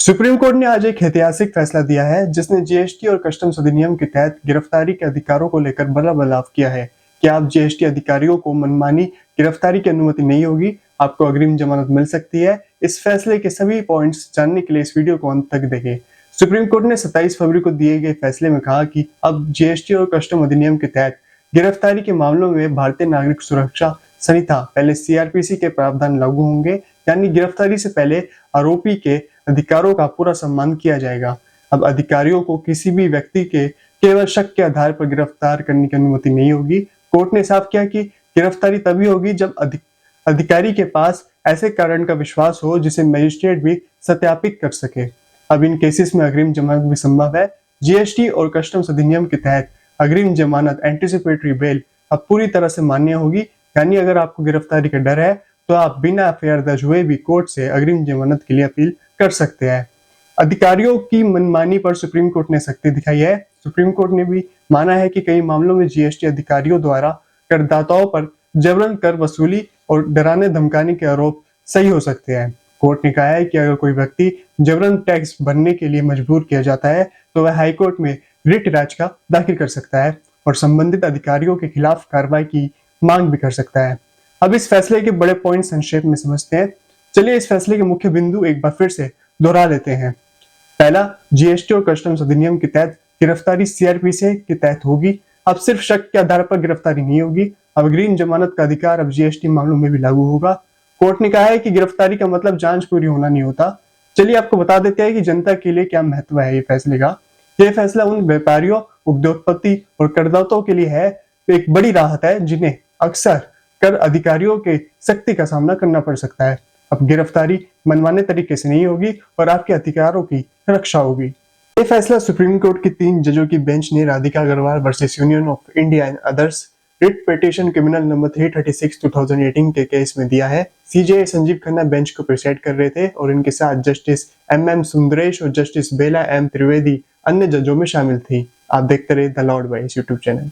Supreme court ने आज एक ऐतिहासिक फैसला दिया है जिसने जीएसटी और कस्टम्स अधिनियम के तहत गिरफ्तारी के अधिकारों को लेकर बड़ा बदलाव किया है कि आप जीएसटी अधिकारियों को मनमानी गिरफ्तारी की अनुमति नहीं होगी, आपको अग्रिम जमानत मिल सकती है। इस फैसले के सभी पॉइंट्स जानने के लिए इस वीडियो को अंत तक देखें। सुप्रीम कोर्ट ने 27 फरवरी को दिए गए फैसले में कहा कि अब जीएसटी और कस्टम अधिनियम के तहत गिरफ्तारी के मामलों में भारतीय नागरिक सुरक्षा संहिता पहले सीआरपीसी के प्रावधान लागू होंगे, यानी गिरफ्तारी से पहले आरोपी के अधिकारों का पूरा सम्मान किया जाएगा। अब अधिकारियों को किसी भी व्यक्ति के केवल शक के आधार पर गिरफ्तार करने की अनुमति नहीं होगी। कोर्ट ने साफ किया कि गिरफ्तारी तभी होगी जब अधिकारी के पास ऐसे कारण का विश्वास हो जिसे मजिस्ट्रेट भी सत्यापित कर सके। अब इन केसेस में अग्रिम जमानत भी संभव है। जीएसटी और कस्टम्स अधिनियम के तहत अग्रिम जमानत एंटीसिपेटरी बेल अब पूरी तरह से मान्य होगी, यानी अगर आपको गिरफ्तारी का डर है तो आप बिना एफआईआर दर्ज हुए भी कोर्ट से अग्रिम जमानत के लिए अपील कर सकते हैं। अधिकारियों की मनमानी पर सुप्रीम कोर्ट ने सख्ती दिखाई है। सुप्रीम कोर्ट ने भी माना है कि कई मामलों में जीएसटी अधिकारियों द्वारा करदाताओं पर जबरन कर वसूली और डराने धमकाने के आरोप सही हो सकते हैं। कोर्ट ने कहा है कि अगर कोई व्यक्ति जबरन टैक्स भरने के लिए मजबूर किया जाता है तो वह हाईकोर्ट में रिट याचिका दाखिल कर सकता है और संबंधित अधिकारियों के खिलाफ कार्रवाई की मांग भी कर सकता है। अब इस फैसले के बड़े पॉइंट संक्षेप में समझते हैं। चलिए इस फैसले के मुख्य बिंदु एक बार फिर से दोहरा लेते हैं। पहला, जीएसटी और कस्टम्स अधिनियम के तहत गिरफ्तारी सीआरपीसी के तहत होगी। अब सिर्फ शक के आधार पर गिरफ्तारी नहीं होगी, अब अग्रिम जमानत का अधिकार अब जीएसटी मामलों में भी लागू होगा। कोर्ट ने कहा है कि गिरफ्तारी का मतलब जांच पूरी होना नहीं होता। चलिए आपको बता देते हैं कि जनता के लिए क्या महत्व है ये फैसले का। यह फैसला उन व्यापारियों, उद्योगपति और करदाताओं के लिए है, एक बड़ी राहत है जिन्हें अक्सर कर अधिकारियों के सख्ती का सामना करना पड़ सकता है। अब गिरफ्तारी मनमाने तरीके से नहीं होगी और आपके अधिकारों की रक्षा होगी। ये फैसला सुप्रीम कोर्ट की 3 जजों की बेंच ने Radhika Agarwal versus union of India and others writ petition criminal number 336 2018 के केस में दिया है। सीजेआई संजीव खन्ना बेंच को प्रिसाइड कर रहे थे और इनके साथ जस्टिस एम सुंदरेश और जस्टिस बेला एम त्रिवेदी अन्य जजों में शामिल थी। आप देखते रहे the Lord vice YouTube channel.